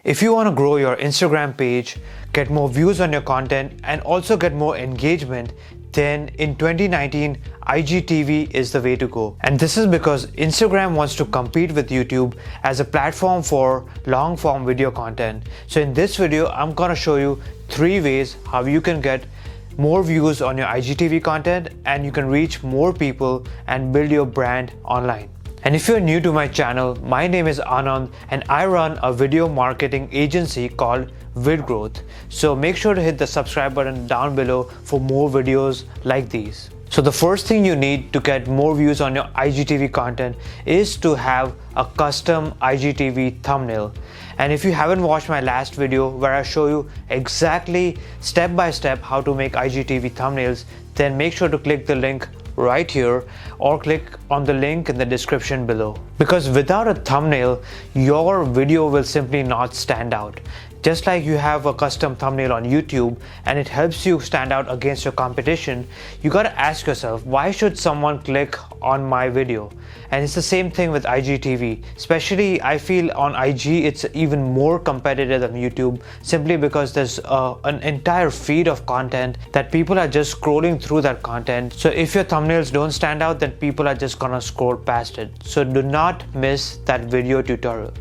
If you want to grow your Instagram page, get more views on your content, and also get more engagement, then in 2019, IGTV is the way to go. And this is because Instagram wants to compete with YouTube as a platform for long form video content. So in this video, I'm gonna show you 3 ways how you can get more views on your IGTV content and you can reach more people and build your brand online. And if you're new to my channel, my name is Anand and I run a video marketing agency called VidGrowth. So make sure to hit the subscribe button down below for more videos like these. So the first thing you need to get more views on your IGTV content is to have a custom IGTV thumbnail. And if you haven't watched my last video where I show you exactly step by step how to make IGTV thumbnails, then make sure to click the link right here or click on the link in the description below. Because without a thumbnail, your video will simply not stand out. Just like you have a custom thumbnail on YouTube and it helps you stand out against your competition, you gotta ask yourself, why should someone click on my video? And it's the same thing with IGTV. Especially I feel on IG it's even more competitive than YouTube, simply because there's an entire feed of content that people are just scrolling through that content. So if your thumbnails don't stand out, then people are just gonna scroll past it. So do not miss that video tutorial.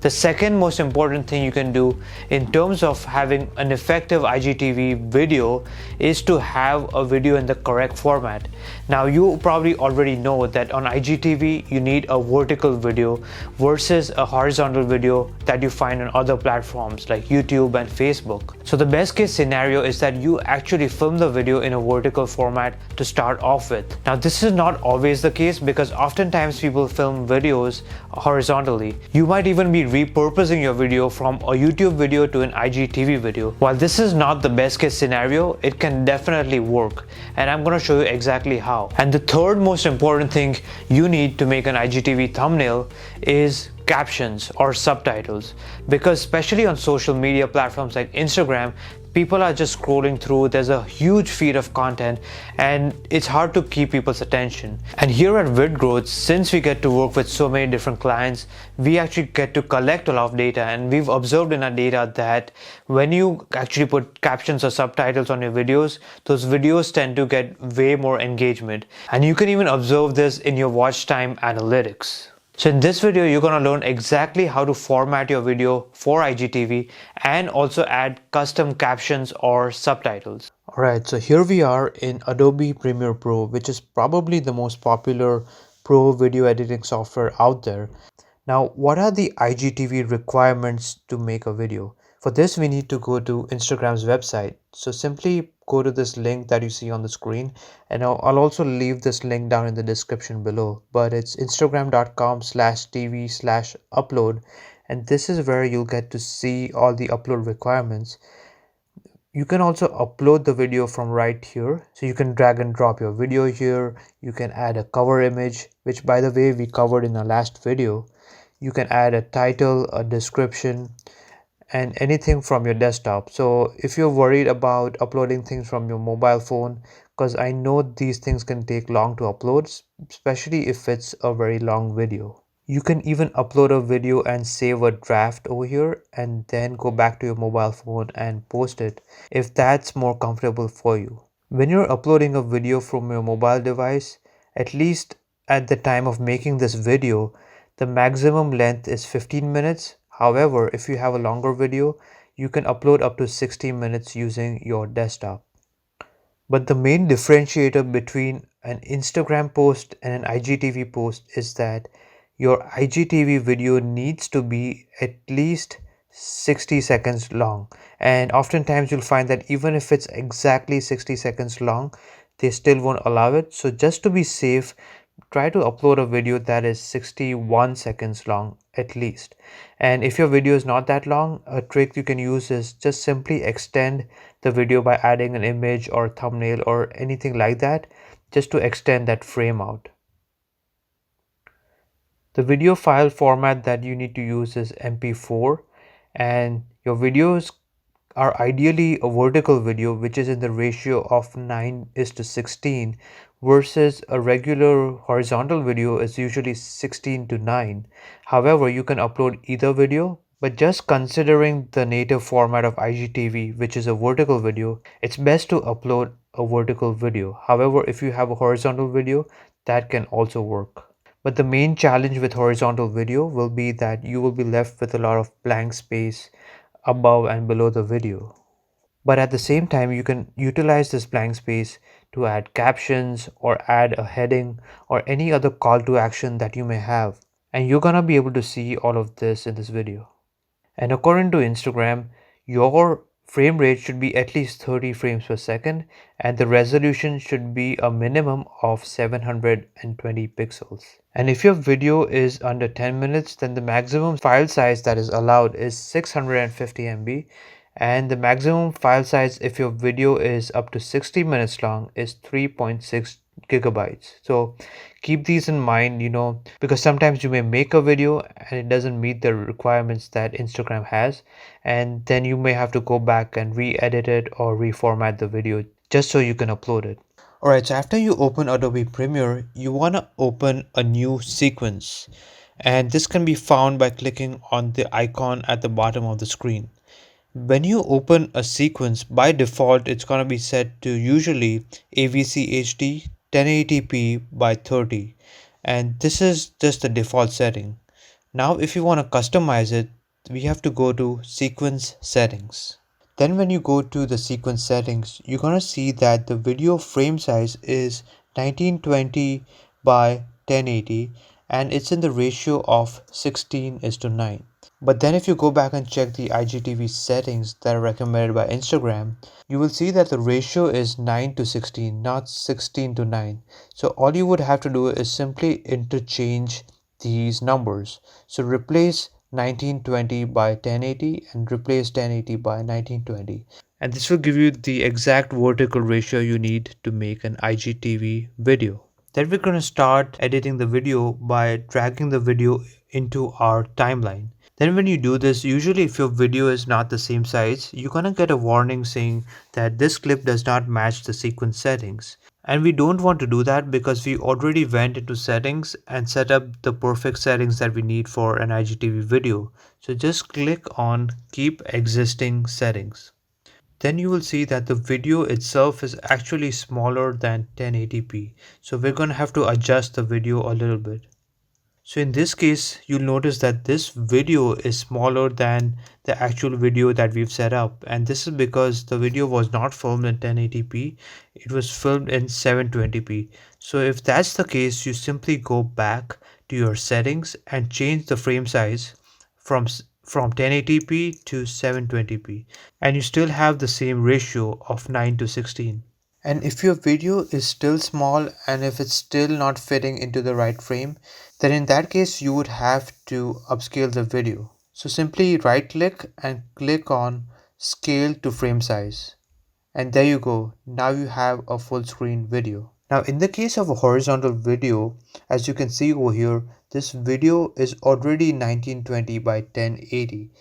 The second most important thing you can do in terms of having an effective IGTV video is to have a video in the correct format. Now you probably already know that on IGTV you need a vertical video versus a horizontal video that you find on other platforms like YouTube and Facebook. So the best case scenario is that you actually film the video in a vertical format to start off with. Now this is not always the case because oftentimes people film videos horizontally. You might even be repurposing your video from a YouTube video to an IGTV video. While this is not the best case scenario, it can definitely work, and I'm going to show you exactly how. And the third most important thing you need to make an IGTV thumbnail is captions or subtitles, because especially on social media platforms like Instagram, people are just scrolling through. There's a huge feed of content and it's hard to keep people's attention. And here at VidGrowth, since we get to work with so many different clients, we actually get to collect a lot of data, and we've observed in our data that when you actually put captions or subtitles on your videos, those videos tend to get way more engagement. And you can even observe this in your watch time analytics. So in this video, you're going to learn exactly how to format your video for IGTV and also add custom captions or subtitles. Alright, so here we are in Adobe Premiere Pro, which is probably the most popular pro video editing software out there. Now, what are the IGTV requirements to make a video? For this, we need to go to Instagram's website. So simply go to this link that you see on the screen, and I'll also leave this link down in the description below, but it's instagram.com/tv/upload, and this is where you'll get to see all the upload requirements. You can also upload the video from right here. So you can drag and drop your video here. You can add a cover image, which by the way we covered in our last video. You can add a title, a description, and anything from your desktop. So if you're worried about uploading things from your mobile phone, because I know these things can take long to upload, especially if it's a very long video. You can even upload a video and save a draft over here and then go back to your mobile phone and post it if that's more comfortable for you. When you're uploading a video from your mobile device, at least at the time of making this video, the maximum length is 15 minutes. However, if you have a longer video, you can upload up to 60 minutes using your desktop. But the main differentiator between an Instagram post and an IGTV post is that your IGTV video needs to be at least 60 seconds long. And oftentimes you'll find that even if it's exactly 60 seconds long, they still won't allow it. So just to be safe, try to upload a video that is 61 seconds long at least. And if your video is not that long, a trick you can use is just simply extend the video by adding an image or thumbnail or anything like that, just to extend that frame out. The video file format that you need to use is MP4, and your videos are ideally a vertical video, which is in the ratio of 9:16, versus a regular horizontal video is usually 16:9. However, you can upload either video, But just considering the native format of IGTV, which is a vertical video, it's best to upload a vertical video. However, if you have a horizontal video, that can also work. But the main challenge with horizontal video will be that you will be left with a lot of blank space above and below the video. But at the same time, you can utilize this blank space to add captions or add a heading or any other call to action that you may have. And you're gonna be able to see all of this in this video. And according to Instagram, your frame rate should be at least 30 frames per second and the resolution should be a minimum of 720 pixels. And if your video is under 10 minutes, then the maximum file size that is allowed is 650 MB, and the maximum file size if your video is up to 60 minutes long is 3.6 gigabytes. So keep these in mind, because sometimes you may make a video and it doesn't meet the requirements that Instagram has, and then you may have to go back and re-edit it or reformat the video just so you can upload it. Alright, so after you open Adobe Premiere, you want to open a new sequence, and this can be found by clicking on the icon at the bottom of the screen. When you open a sequence, by default it's going to be set to usually AVC HD 1080p by 30, and this is just the default setting. Now if you want to customize it, we have to go to sequence settings. Then when you go to the sequence settings, you're going to see that the video frame size is 1920 by 1080 and it's in the ratio of 16:9. But then if you go back and check the IGTV settings that are recommended by Instagram, you will see that the ratio is 9:16, not 16:9. So all you would have to do is simply interchange these numbers. So replace 1920 by 1080 and replace 1080 by 1920. And this will give you the exact vertical ratio you need to make an IGTV video. Then we're going to start editing the video by dragging the video into our timeline. Then when you do this, usually if your video is not the same size, you're gonna get a warning saying that this clip does not match the sequence settings. And we don't want to do that because we already went into settings and set up the perfect settings that we need for an IGTV video. So just click on keep existing settings. Then you will see that the video itself is actually smaller than 1080p. So we're gonna have to adjust the video a little bit. So in this case, you'll notice that this video is smaller than the actual video that we've set up. And this is because the video was not filmed in 1080p, it was filmed in 720p. So if that's the case, you simply go back to your settings and change the frame size from 1080p to 720p. And you still have the same ratio of 9:16. And if your video is still small and if it's still not fitting into the right frame, then in that case you would have to upscale the video. So simply right click and click on scale to frame size. And there you go. Now you have a full screen video. Now in the case of a horizontal video, as you can see over here, this video is already 1920 by 1080.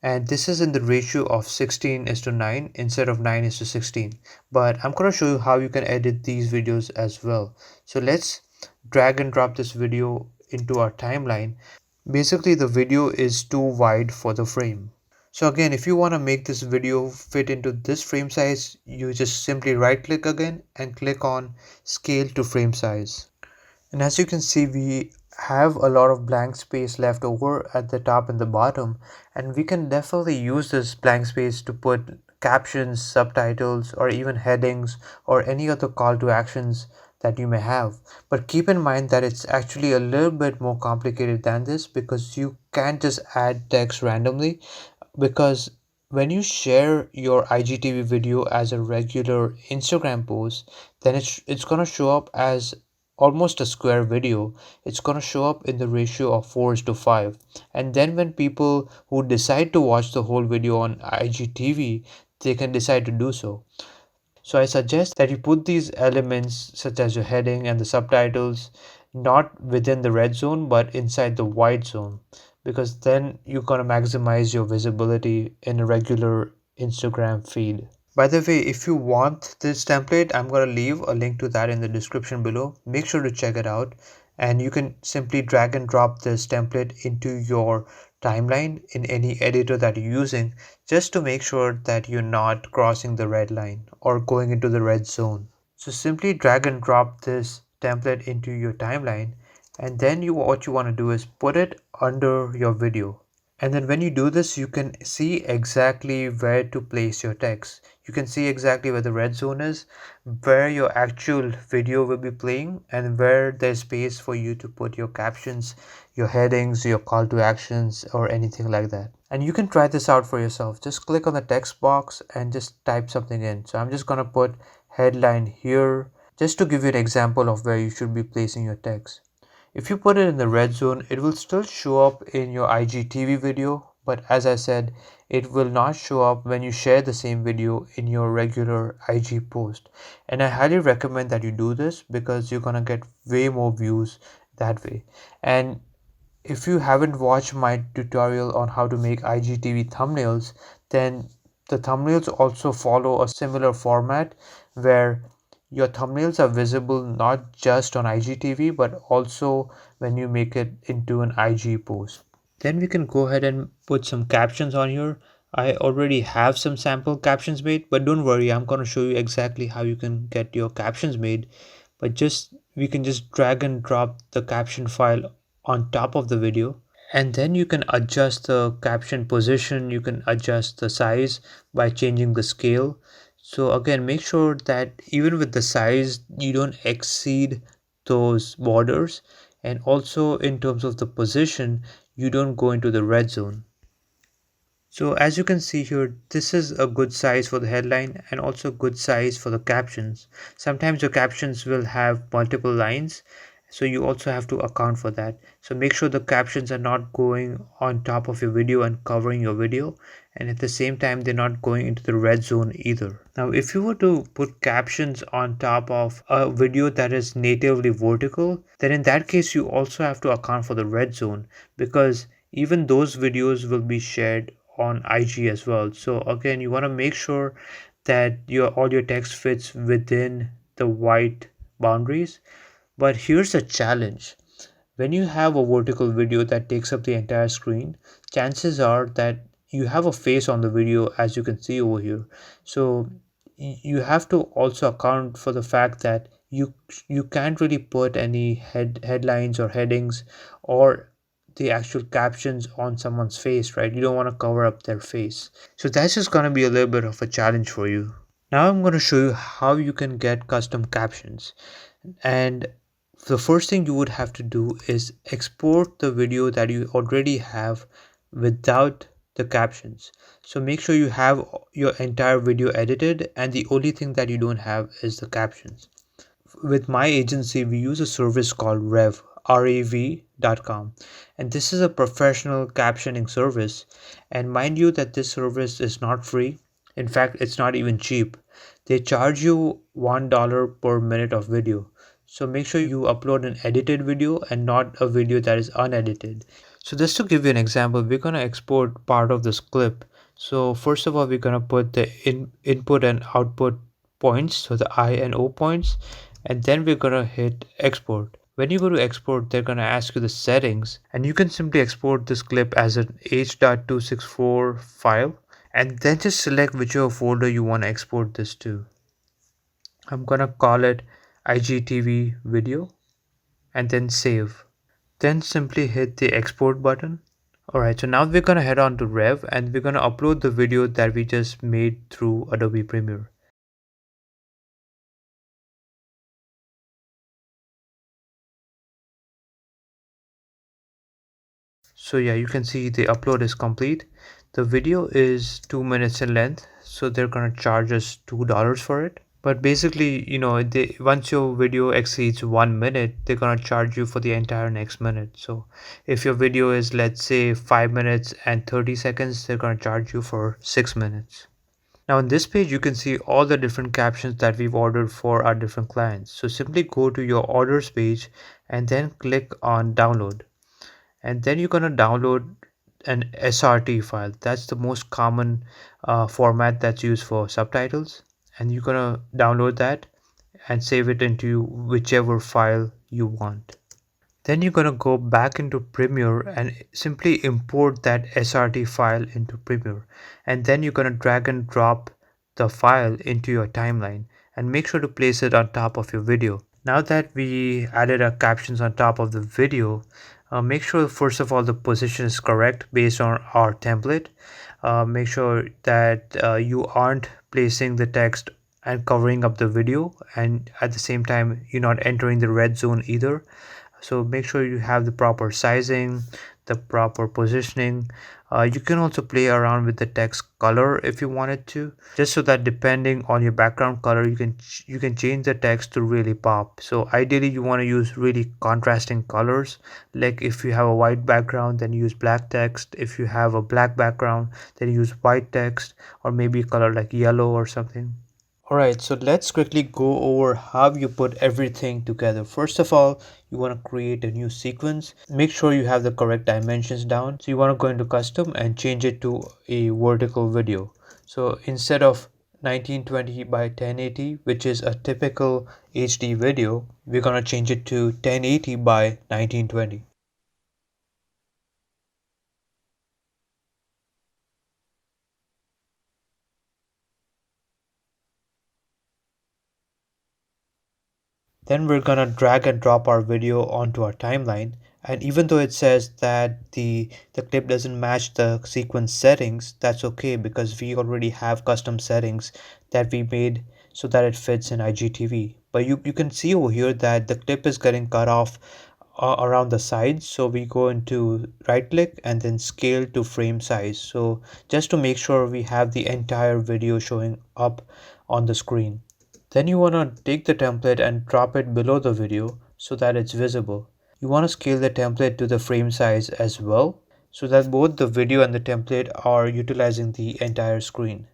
And this is in the ratio of 16:9 instead of 9:16. But I'm going to show you how you can edit these videos as well. So let's drag and drop this video into our timeline. Basically the video is too wide for the frame. So again, if you want to make this video fit into this frame size, you just simply right click again and click on scale to frame size. And as you can see, we have a lot of blank space left over at the top and the bottom, and we can definitely use this blank space to put captions, subtitles, or even headings or any other call to actions that you may have. But keep in mind that it's actually a little bit more complicated than this, because you can't just add text randomly, because when you share your IGTV video as a regular Instagram post, then it's gonna show up as almost a square video. It's gonna show up in the ratio of 4:5, and then when people who decide to watch the whole video on IGTV, they can decide to do so. So I suggest that you put these elements such as your heading and the subtitles not within the red zone but inside the white zone, because then you're gonna maximize your visibility in a regular Instagram feed. By the way, if you want this template, I'm going to leave a link to that in the description below. Make sure to check it out, and you can simply drag and drop this template into your timeline in any editor that you're using, just to make sure that you're not crossing the red line or going into the red zone. So simply drag and drop this template into your timeline, and then what you want to do is put it under your video. And then when you do this, you can see exactly where to place your text. You can see exactly where the red zone is, where your actual video will be playing, and where there's space for you to put your captions, your headings, your call to actions, or anything like that. And you can try this out for yourself. Just click on the text box and just type something in. So I'm just going to put headline here, just to give you an example of where you should be placing your text. If you put it in the red zone, it will still show up in your IGTV video, but as I said, it will not show up when you share the same video in your regular IG post. And I highly recommend that you do this because you're gonna get way more views that way. And if you haven't watched my tutorial on how to make IGTV thumbnails, then the thumbnails also follow a similar format where your thumbnails are visible not just on IGTV but also when you make it into an IG post. Then we can go ahead and put some captions on here. I already have some sample captions made, but don't worry, I'm going to show you exactly how you can get your captions made. But just we can just drag and drop the caption file on top of the video, and then you can adjust the caption position, you can adjust the size by changing the scale. So again, make sure that even with the size you don't exceed those borders, and also in terms of the position you don't go into the red zone. So as you can see here, this is a good size for the headline and also good size for the captions. Sometimes your captions will have multiple lines, so you also have to account for that. So make sure the captions are not going on top of your video and covering your video, and at the same time they're not going into the red zone either. Now if you were to put captions on top of a video that is natively vertical, then in that case you also have to account for the red zone, because even those videos will be shared on IG as well. So again, you want to make sure that all your text fits within the white boundaries. But here's a challenge. When you have a vertical video that takes up the entire screen, chances are that you have a face on the video, as you can see over here. So you have to also account for the fact that you can't really put any headlines or headings or the actual captions on someone's face, right? You don't want to cover up their face. So that's just going to be a little bit of a challenge for you. Now I'm going to show you how you can get custom captions. And the first thing you would have to do is export the video that you already have without the captions. So make sure you have your entire video edited and the only thing that you don't have is the captions. With my agency, we use a service called rev.com, and this is a professional captioning service. And mind you that this service is not free. In fact, it's not even cheap. They charge you $1 per minute of video. So make sure you upload an edited video and not a video that is unedited. So just to give you an example, we're going to export part of this clip. So first of all, we're going to put the input and output points, so the I and O points, and then we're going to hit export. When you go to export, they're going to ask you the settings, and you can simply export this clip as an H.264 file, and then just select whichever folder you want to export this to. I'm going to call it IGTV video and then save. Then simply hit the export button. Alright, so now we're going to head on to Rev and we're going to upload the video that we just made through Adobe Premiere. So yeah, you can see the upload is complete. The video is 2 minutes in length, so they're going to charge us $2 for it. But basically, once your video exceeds 1 minute, they're going to charge you for the entire next minute. So if your video is, let's say, 5 minutes and 30 seconds, they're going to charge you for 6 minutes. Now on this page, you can see all the different captions that we've ordered for our different clients. So simply go to your orders page and then click on download. And then you're going to download an SRT file. That's the most common format that's used for subtitles. And you're going to download that and save it into whichever file you want. Then you're going to go back into Premiere and simply import that SRT file into Premiere. And then you're going to drag and drop the file into your timeline and make sure to place it on top of your video. Now that we added our captions on top of the video, make sure first of all the position is correct based on our template. Make sure that you aren't placing the text and covering up the video, and at the same time you're not entering the red zone either. So make sure you have the proper sizing, the proper positioning. You can also play around with the text color if you wanted to, just so that depending on your background color you can change the text to really pop. So ideally you want to use really contrasting colors, like if you have a white background then use black text, if you have a black background then use white text, or maybe a color like yellow or something. Alright, so let's quickly go over how you put everything together. First of all, you want to create a new sequence. Make sure you have the correct dimensions down. So you want to go into custom and change it to a vertical video. So instead of 1920 by 1080, which is a typical HD video, we're going to change it to 1080 by 1920. Then we're gonna drag and drop our video onto our timeline, and even though it says that the clip doesn't match the sequence settings, that's okay because we already have custom settings that we made so that it fits in IGTV. But you can see over here that the clip is getting cut off around the sides, so we go into right click and then scale to frame size, so just to make sure we have the entire video showing up on the screen. Then you want to take the template and drop it below the video so that it's visible. You want to scale the template to the frame size as well, so that both the video and the template are utilizing the entire screen.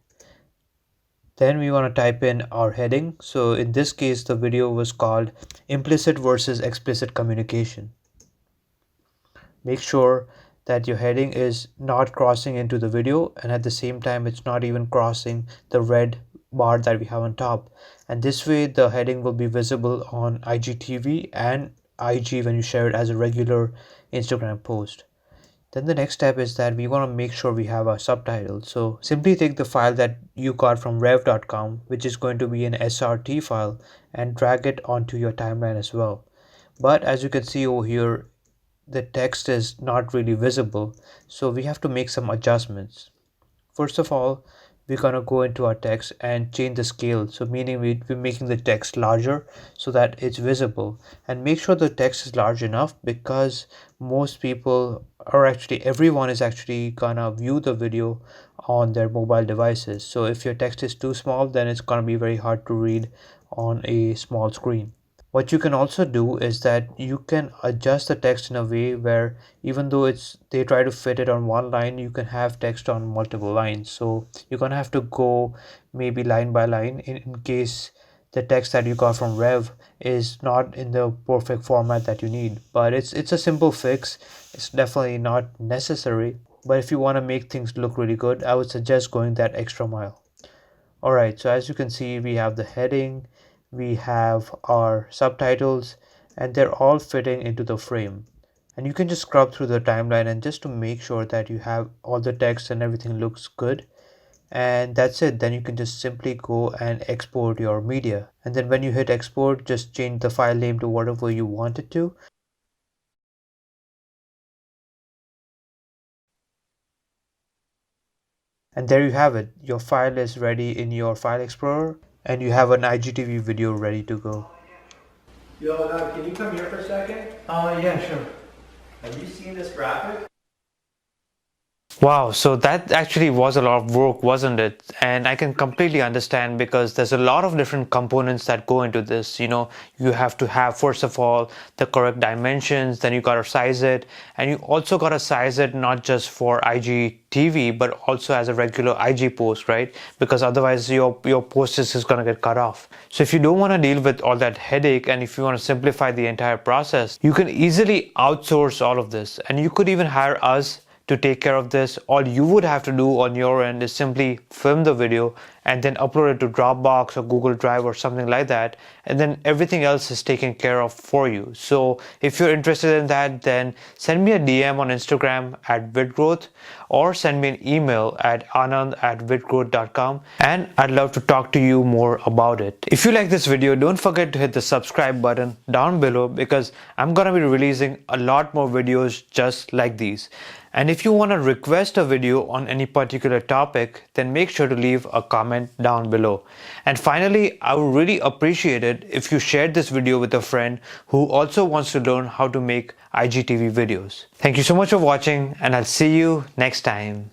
Then we want to type in our heading. So in this case the video was called Implicit versus Explicit Communication. Make sure that your heading is not crossing into the video, and at the same time it's not even crossing the red bar that we have on top, and this way the heading will be visible on IGTV and IG when you share it as a regular Instagram post. Then the next step is that we want to make sure we have our subtitles. So simply take the file that you got from rev.com, which is going to be an SRT file, and drag it onto your timeline as well. But as you can see over here, the text is not really visible, so we have to make some adjustments. First of all, we're gonna go into our text and change the scale, so meaning we're making the text larger so that it's visible, and make sure the text is large enough because most people, or actually everyone, is actually gonna view the video on their mobile devices. So if your text is too small, then it's gonna be very hard to read on a small screen. What you can also do is that you can adjust the text in a way where even though they try to fit it on one line, you can have text on multiple lines. So you're gonna have to go maybe line by line in case the text that you got from Rev is not in the perfect format that you need. But it's a simple fix. It's definitely not necessary. But if you want to make things look really good, I would suggest going that extra mile. Alright, so as you can see, we have the heading, we have our subtitles, and they're all fitting into the frame. And you can just scrub through the timeline and just to make sure that you have all the text and everything looks good. And that's it. Then you can just simply go and export your media. And then when you hit export, just change the file name to whatever you want it to. And there you have it. Your file is ready in your file explorer, and you have an IGTV video ready to go. Yo, can you come here for a second? Yeah, sure. Have you seen this graphic? Wow, so that actually was a lot of work, wasn't it? And I can completely understand because there's a lot of different components that go into this. You know, you have to have, first of all, the correct dimensions, then you gotta size it, and you also gotta size it not just for IGTV, but also as a regular IG post, right? Because otherwise your post is just gonna get cut off. So if you don't wanna deal with all that headache, and if you wanna simplify the entire process, you can easily outsource all of this, and you could even hire us to take care of this. All you would have to do on your end is simply film the video and then upload it to Dropbox or Google Drive or something like that, and then everything else is taken care of for you. So if you're interested in that, then send me a DM on Instagram at vidgrowth, or send me an email at anand@vidgrowth.com, and I'd love to talk to you more about it. If you like this video, don't forget to hit the subscribe button down below, because I'm gonna be releasing a lot more videos just like these. And if you want to request a video on any particular topic, then make sure to leave a comment down below. And finally, I would really appreciate it if you shared this video with a friend who also wants to learn how to make IGTV videos. Thank you so much for watching, and I'll see you next time.